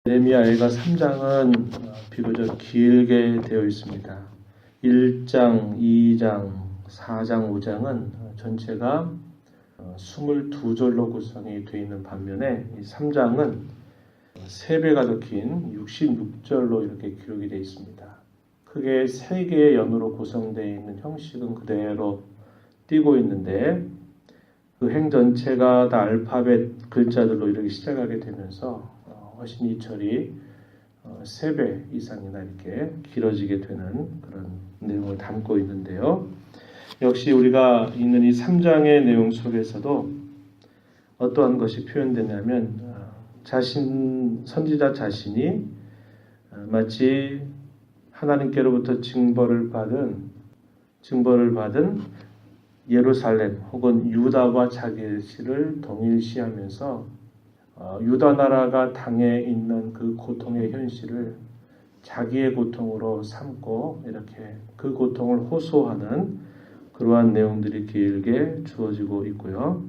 느헤미야가 3장은 비교적 길게 되어 있습니다. 1장, 2장, 4장, 5장은 전체가 22절로 구성이 되어 있는 반면에 이 3장은 3배가 더 긴 66절로 이렇게 기록이 되어 있습니다. 크게 3개의 연으로 구성되어 있는 형식은 그대로 띄고 있는데 그 행 전체가 다 알파벳 글자들로 이렇게 시작하게 되면서 훨씬 이 절이 3배 이상이나 이렇게 길어지게 되는 그런 내용을 담고 있는데요. 역시 우리가 읽는 이 3장의 내용 속에서도 어떠한 것이 표현되냐면 선지자 자신이 마치 하나님께로부터 징벌을 받은 예루살렘 혹은 유다와 자기를 동일시하면서 유다 나라가 당해 있는 그 고통의 현실을 자기의 고통으로 삼고 이렇게 그 고통을 호소하는 그러한 내용들이 길게 주어지고 있고요.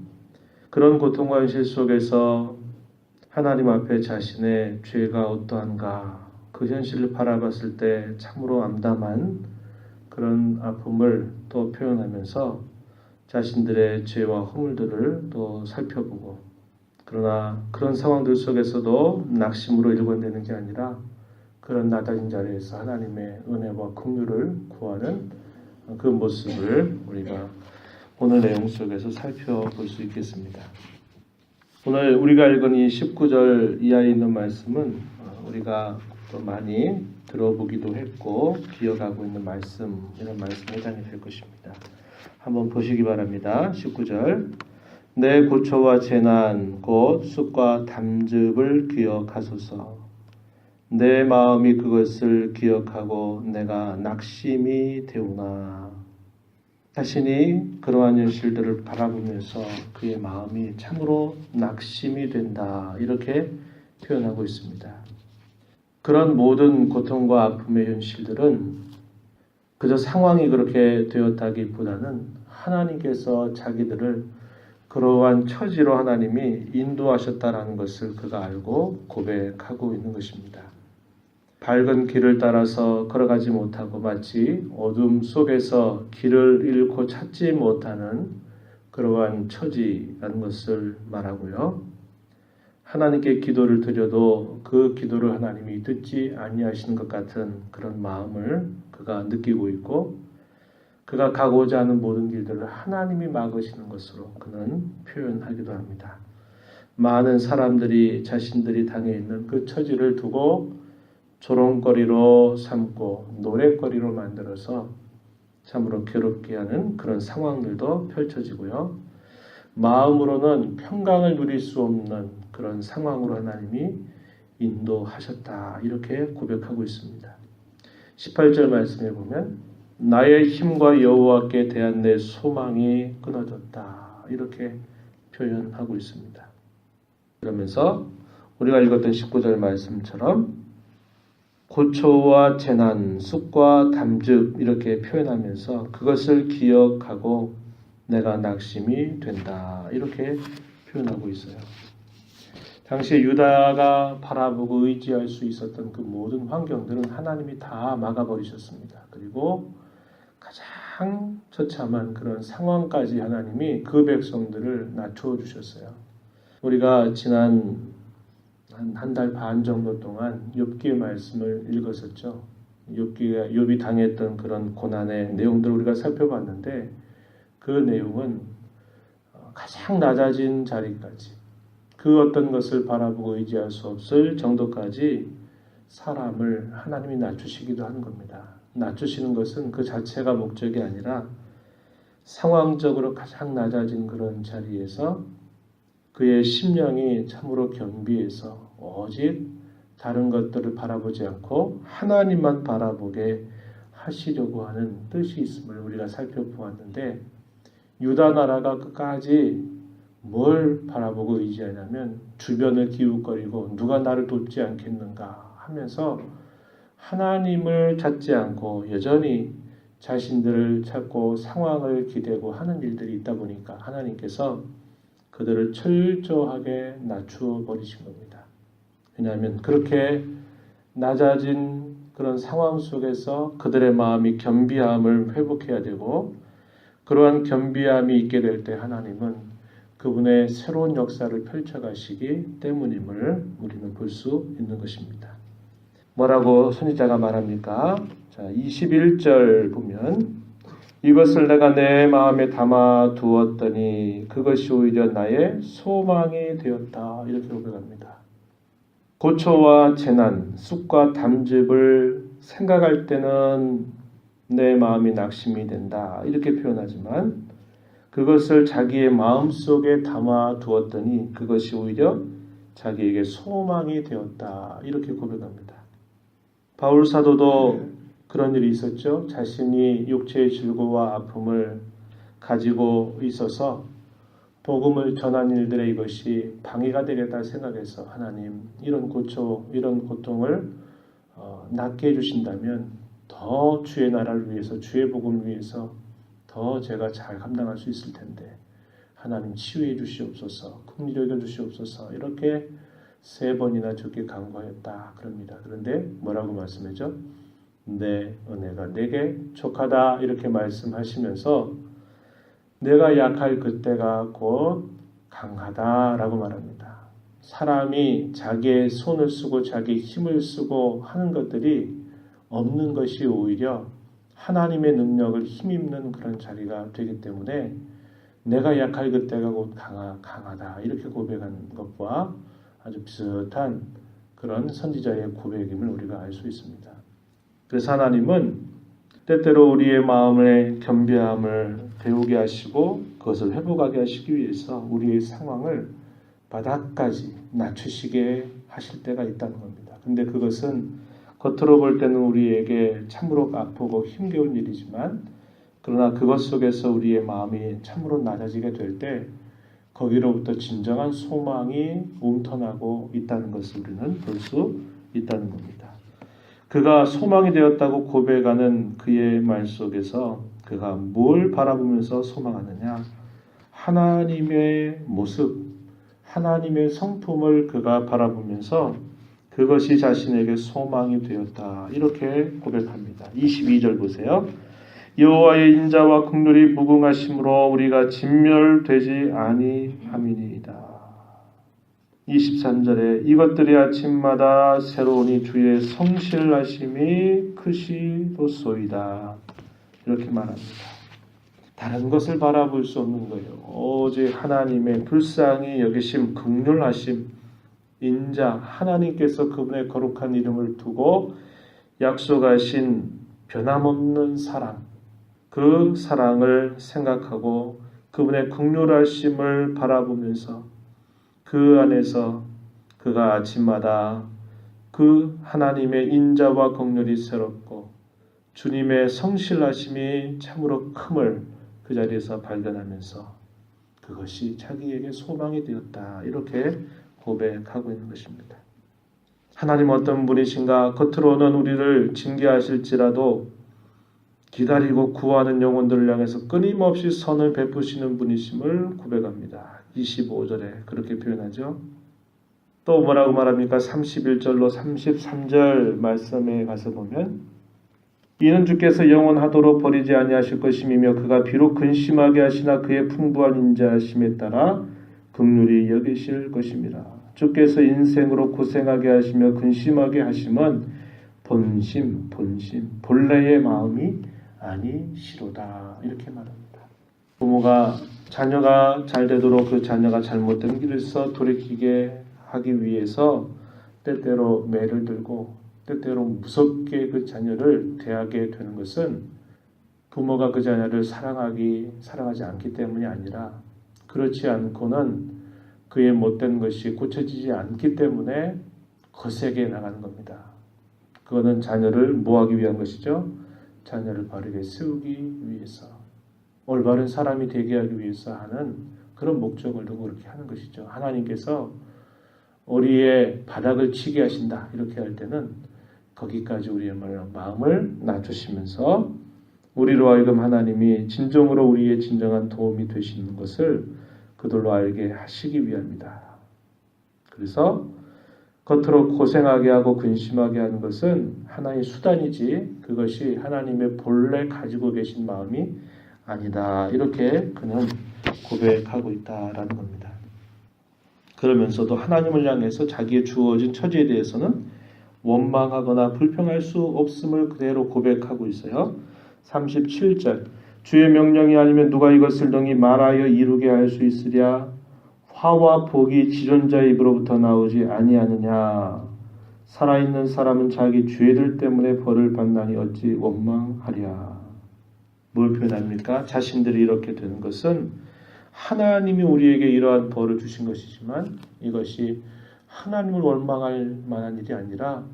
그런 고통과 현실 속에서 하나님 앞에 자신의 죄가 어떠한가 그 현실을 바라봤을 때 참으로 암담한 그런 아픔을 또 표현하면서 자신들의 죄와 허물들을 또 살펴보고 그러나 그런 상황들 속에서도 낙심으로 일관되는 게 아니라 그런 낮아진 자리에서 하나님의 은혜와 긍휼을 구하는 그 모습을 우리가 오늘 내용 속에서 살펴볼 수 있겠습니다. 오늘 우리가 읽은 이 19절 이하에 있는 말씀은 우리가 또 많이 들어보기도 했고 기억하고 있는 말씀, 이런 말씀에 해당이 될 것입니다. 한번 보시기 바랍니다. 19절 내 고초와 재난 곧 쑥과 담즙을 기억하소서. 내 마음이 그것을 기억하고 내가 낙심이 되오나. 자신이 그러한 현실들을 바라보면서 그의 마음이 참으로 낙심이 된다. 이렇게 표현하고 있습니다. 그런 모든 고통과 아픔의 현실들은 그저 상황이 그렇게 되었다기보다는 하나님께서 자기들을 그러한 처지로 하나님이 인도하셨다라는 것을 그가 알고 고백하고 있는 것입니다. 밝은 길을 따라서 걸어가지 못하고 마치 어둠 속에서 길을 잃고 찾지 못하는 그러한 처지라는 것을 말하고요. 하나님께 기도를 드려도 그 기도를 하나님이 듣지 아니하시는 것 같은 그런 마음을 그가 느끼고 있고 그가 가고자 하는 모든 길들을 하나님이 막으시는 것으로 그는 표현하기도 합니다. 많은 사람들이 자신들이 당해 있는 그 처지를 두고 조롱거리로 삼고 노랫거리로 만들어서 참으로 괴롭게 하는 그런 상황들도 펼쳐지고요. 마음으로는 평강을 누릴 수 없는 그런 상황으로 하나님이 인도하셨다. 이렇게 고백하고 있습니다. 18절 말씀에 보면 나의 힘과 여호와께 대한 내 소망이 끊어졌다. 이렇게 표현하고 있습니다. 그러면서 우리가 읽었던 19절 말씀처럼 고초와 재난, 쑥과 담즙 이렇게 표현하면서 그것을 기억하고 내가 낙심이 된다. 이렇게 표현하고 있어요. 당시 유다가 바라보고 의지할 수 있었던 그 모든 환경들은 하나님이 다 막아버리셨습니다. 그리고 가장 처참한 그런 상황까지 하나님이 그 백성들을 낮추어 주셨어요. 우리가 지난 한 달 반 정도 동안 욥기의 말씀을 읽었었죠. 욥이 당했던 그런 고난의 내용들을 우리가 살펴봤는데 그 내용은 가장 낮아진 자리까지 그 어떤 것을 바라보고 의지할 수 없을 정도까지 사람을 하나님이 낮추시기도 하는 겁니다. 낮추시는 것은 그 자체가 목적이 아니라 상황적으로 가장 낮아진 그런 자리에서 그의 심령이 참으로 겸비해서 오직 다른 것들을 바라보지 않고 하나님만 바라보게 하시려고 하는 뜻이 있음을 우리가 살펴보았는데 유다 나라가 끝까지 뭘 바라보고 의지하냐면 주변을 기웃거리고 누가 나를 돕지 않겠는가 하면서 하나님을 찾지 않고 여전히 자신들을 찾고 상황을 기대고 하는 일들이 있다 보니까 하나님께서 그들을 철저하게 낮추어 버리신 겁니다. 왜냐하면 그렇게 낮아진 그런 상황 속에서 그들의 마음이 겸비함을 회복해야 되고, 그러한 겸비함이 있게 될 때 하나님은 그분의 새로운 역사를 펼쳐가시기 때문임을 우리는 볼 수 있는 것입니다. 뭐라고 선지자가 말합니까? 자, 21절 보면 이것을 내가 내 마음에 담아 두었더니 그것이 오히려 나의 소망이 되었다. 이렇게 고백합니다. 고초와 재난, 쑥과 담즙을 생각할 때는 내 마음이 낙심이 된다. 이렇게 표현하지만 그것을 자기의 마음속에 담아 두었더니 그것이 오히려 자기에게 소망이 되었다. 이렇게 고백합니다. 바울 사도도 그런 일이 있었죠. 자신이 육체의 질고와 아픔을 가지고 있어서 복음을 전한 일들의 이것이 방해가 되겠다 생각해서 하나님 이런 고초, 이런 고통을 낫게 해주신다면 더 주의 나라를 위해서, 주의 복음을 위해서 더 제가 잘 감당할 수 있을 텐데 하나님 치유해 주시옵소서, 긍휼히 여겨 주시옵소서 이렇게 3번이나 주께 간구하였다 그럽니다. 그런데 뭐라고 말씀하죠? 내 은혜가 내게 족하다 이렇게 말씀하시면서 내가 약할 그때가 곧 강하다라고 말합니다. 사람이 자기의 손을 쓰고 자기의 힘을 쓰고 하는 것들이 없는 것이 오히려 하나님의 능력을 힘입는 그런 자리가 되기 때문에 내가 약할 그때가 곧 강하다 이렇게 고백한 것과 아주 비슷한 그런 선지자의 고백임을 우리가 알 수 있습니다. 그래서 하나님은 때때로 우리의 마음의 겸비함을 배우게 하시고 그것을 회복하게 하시기 위해서 우리의 상황을 바닥까지 낮추시게 하실 때가 있다는 겁니다. 근데 그것은 겉으로 볼 때는 우리에게 참으로 아프고 힘겨운 일이지만 그러나 그것 속에서 우리의 마음이 참으로 낮아지게 될 때 거기로부터 진정한 소망이 움터나고 있다는 것을 우리는 볼 수 있다는 겁니다. 그가 소망이 되었다고 고백하는 그의 말 속에서 그가 뭘 바라보면서 소망하느냐? 하나님의 모습, 하나님의 성품을 그가 바라보면서 그것이 자신에게 소망이 되었다. 이렇게 고백합니다. 22절 보세요. 여호와의 인자와 긍휼이 무궁하심으로 우리가 진멸되지 아니함이니이다. 23절에 이것들이 아침마다 새로우니 주의 성실하심이 크시도소이다. 이렇게 말합니다. 다른 것을 바라볼 수 없는 거예요. 오직 하나님의 불쌍히 여기심, 긍휼하심, 인자, 하나님께서 그분의 거룩한 이름을 두고 약속하신 변함없는 사랑, 그 사랑을 생각하고 그분의 긍휼하심을 바라보면서 그 안에서 그가 아침마다 그 하나님의 인자와 긍휼이 새롭고 주님의 성실하심이 참으로 큼을 그 자리에서 발견하면서 그것이 자기에게 소망이 되었다. 이렇게 고백하고 있는 것입니다. 하나님 어떤 분이신가? 겉으로는 우리를 징계하실지라도 기다리고 구하는 영혼들을 향해서 끊임없이 선을 베푸시는 분이심을 고백합니다. 25절에 그렇게 표현하죠. 또 뭐라고 말합니까? 31절로 33절 말씀에 가서 보면 이는 주께서 영원하도록 버리지 아니하실 것임이며 그가 비록 근심하게 하시나 그의 풍부한 인자하심에 따라 긍휼히 여기실 것임이라. 주께서 인생으로 고생하게 하시며 근심하게 하심은 본심 본래의 마음이 아니시로다. 이렇게 말합니다. 부모가 자녀가 잘 되도록 그 자녀가 잘못된 길에서 돌이키게 하기 위해서 때때로 매를 들고 때때로 무섭게 그 자녀를 대하게 되는 것은 부모가 그 자녀를 사랑하지 않기 때문이 아니라 그렇지 않고는 그의 못된 것이 고쳐지지 않기 때문에 거세게 나가는 겁니다. 그거는 자녀를 뭐하기 위한 것이죠? 자녀를 바르게 세우기 위해서, 올바른 사람이 되게 하기 위해서 하는 그런 목적을 두고 그렇게 하는 것이죠. 하나님께서 우리의 바닥을 치게 하신다 이렇게 할 때는 거기까지 우리의 마음을 낮추시면서 우리로 하여금 하나님이 진정으로 우리의 진정한 도움이 되시는 것을 그들로 알게 하시기 위함이다. 그래서 겉으로 고생하게 하고 근심하게 하는 것은 하나의 수단이지 그것이 하나님의 본래 가지고 계신 마음이 아니다. 이렇게 그는 고백하고 있다라는 겁니다. 그러면서도 하나님을 향해서 자기의 주어진 처지에 대해서는 원망하거나 불평할 수 없음을 그대로 고백하고 있어요. 37절 주의 명령이 아니면 누가 이것을 능히 말하여 이루게 할 수 있으랴. 화와 복이 지존자의 입으로부터 나오지 아니하느냐. 살아있는 사람은 자기 죄들 때문에 벌을 받나니 어찌 원망하랴. 뭘 표현합니까? 자신들이 이렇게 되는 것은 하나님이 우리에게 이러한 벌을 주신 것이지만 이것이 하나님을 원망할 만한 일이 아니라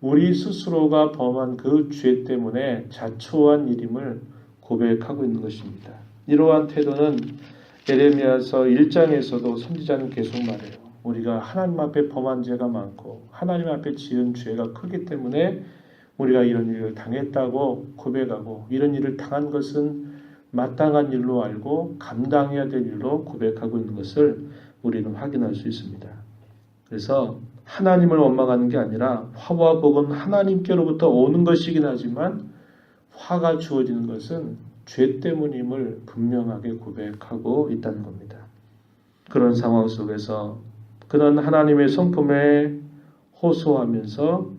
우리 스스로가 범한 그 죄 때문에 자초한 일임을 고백하고 있는 것입니다. 이러한 태도는 예레미야서 1장에서도 선지자는 계속 말해요. 우리가 하나님 앞에 범한 죄가 많고 하나님 앞에 지은 죄가 크기 때문에 우리가 이런 일을 당했다고 고백하고 이런 일을 당한 것은 마땅한 일로 알고 감당해야 될 일로 고백하고 있는 것을 우리는 확인할 수 있습니다. 그래서 하나님을 원망하는 게 아니라 화와 복은 하나님께로부터 오는 것이긴 하지만 화가 주어지는 것은 죄 때문임을 분명하게 고백하고 있다는 겁니다. 그런 상황 속에서 그는 하나님의 성품에 호소하면서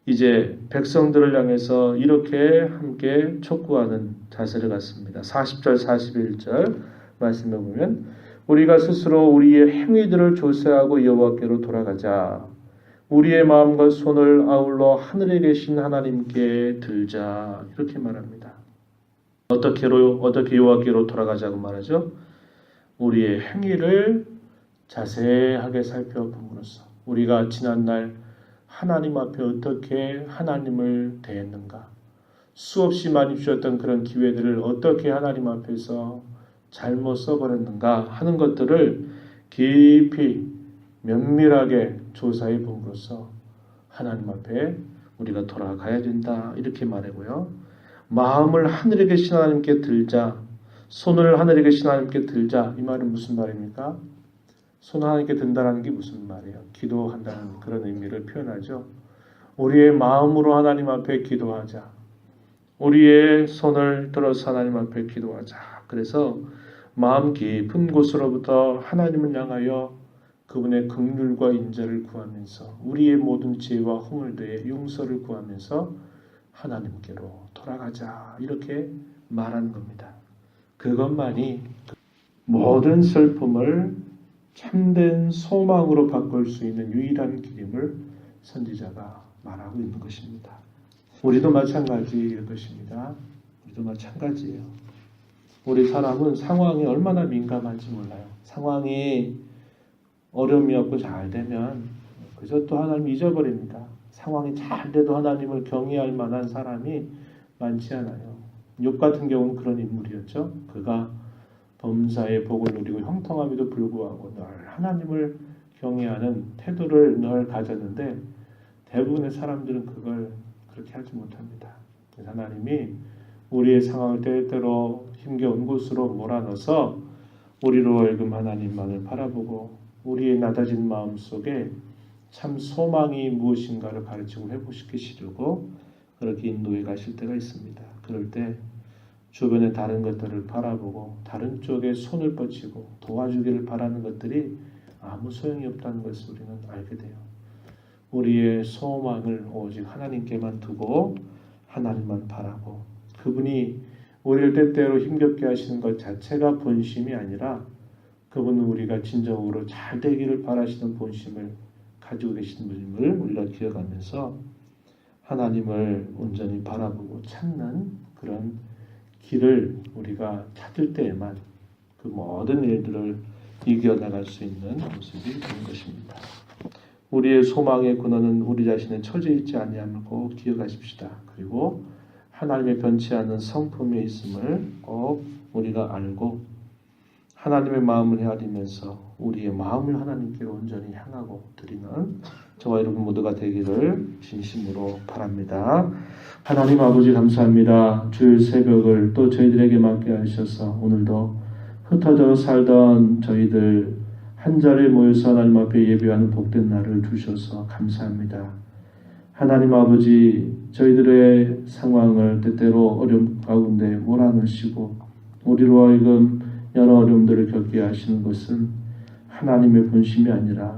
이제 백성들을 향해서 이렇게 함께 촉구하는 자세를 갖습니다. 40절 41절 말씀해 보면 우리가 스스로 우리의 행위들을 조사하고 여호와께로 돌아가자. 우리의 마음과 손을 아울러 하늘에 계신 하나님께 들자. 이렇게 말합니다. 어떻게 여호와께로 돌아가자고 말하죠? 우리의 행위를 자세하게 살펴봄으로써 우리가 지난날 하나님 앞에 어떻게 하나님을 대했는가, 수없이 많이 주셨던 그런 기회들을 어떻게 하나님 앞에서 잘못 써버렸는가 하는 것들을 깊이 면밀하게 조사해 봄으로써 하나님 앞에 우리가 돌아가야 된다 이렇게 말하고요. 마음을 하늘에 계신 하나님께 들자, 손을 하늘에 계신 하나님께 들자. 이 말은 무슨 말입니까? 손을 하나님께 든다는 게 무슨 말이에요? 기도한다는 그런 의미를 표현하죠. 우리의 마음으로 하나님 앞에 기도하자. 우리의 손을 들어서 하나님 앞에 기도하자. 그래서 마음 깊은 곳으로부터 하나님을 향하여 그분의 긍휼과 인자를 구하면서 우리의 모든 죄와 허물 대해 용서를 구하면서 하나님께로 돌아가자 이렇게 말하는 겁니다. 그것만이 모든 슬픔을 참된 소망으로 바꿀 수 있는 유일한 길임을 선지자가 말하고 있는 것입니다. 우리도 마찬가지일 것입니다. 우리도 마찬가지예요. 우리 사람은 상황이 얼마나 민감한지 몰라요. 상황이 어려움이 없고 잘 되면 그저 또 하나님 잊어버립니다. 상황이 잘 돼도 하나님을 경외할 만한 사람이 많지 않아요. 욥 같은 경우는 그런 인물이었죠. 그가 범사의 복을 누리고 형통함에도 불구하고 늘 하나님을 경외하는 태도를 늘 가졌는데 대부분의 사람들은 그걸 그렇게 하지 못합니다. 그래서 하나님이 우리의 상황을 때때로 힘겨운 곳으로 몰아넣어서 우리로 하여금 하나님만을 바라보고 우리의 낮아진 마음 속에 참 소망이 무엇인가를 가르치고 회복시키시려고 그렇게 인도해 가실 때가 있습니다. 그럴 때 주변의 다른 것들을 바라보고 다른 쪽에 손을 뻗치고 도와주기를 바라는 것들이 아무 소용이 없다는 것을 우리는 알게 돼요. 우리의 소망을 오직 하나님께만 두고 하나님만 바라고 그분이 우리를 때때로 힘겹게 하시는 것 자체가 본심이 아니라 그분은 우리가 진정으로 잘 되기를 바라시는 본심을 가지고 계신 분임을 우리가 기억하면서 하나님을 온전히 바라보고 찾는 그런 길을 우리가 찾을 때에만 그 모든 일들을 이겨나갈 수 있는 모습이 되는 것입니다. 우리의 소망의 근원은 우리 자신의 처지에 있지 아니함을 꼭 기억하십시다. 그리고 하나님의 변치 않는 성품에 있음을 꼭 우리가 알고 하나님의 마음을 헤아리면서 우리의 마음을 하나님께로 온전히 향하고 드리는 저와 여러분 모두가 되기를 진심으로 바랍니다. 하나님 아버지 감사합니다. 주일 새벽을 또 저희들에게 맡게 하셔서 오늘도 흩어져 살던 저희들 한 자리에 모여서 하나님 앞에 예배하는 복된 날을 주셔서 감사합니다. 하나님 아버지, 저희들의 상황을 때때로 어려움 가운데 몰아넣으시고 우리로 하여금 여러 어려움들을 겪게 하시는 것은 하나님의 본심이 아니라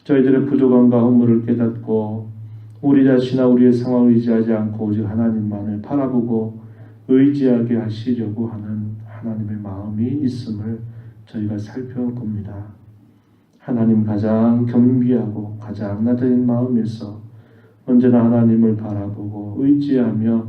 저희들의 부족함과 허물을 깨닫고 우리 자신이나 우리의 상황을 의지하지 않고 오직 하나님만을 바라보고 의지하게 하시려고 하는 하나님의 마음이 있음을 저희가 살펴봅니다. 하나님 가장 겸비하고 가장 낮은 마음에서 언제나 하나님을 바라보고 의지하며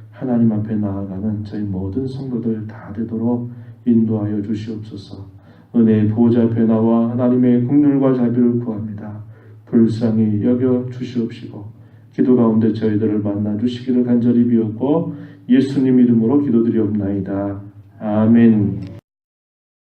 하나님 앞에 나아가는 저희 모든 성도들 다 되도록 인도하여 주시옵소서. 은혜의 보좌 앞에 나와 하나님의 긍휼과 자비를 구합니다. 불쌍히 여겨 주시옵시고 기도 가운데 저희들을 만나 주시기를 간절히 비옵고 예수님 이름으로 기도드리옵나이다. 아멘.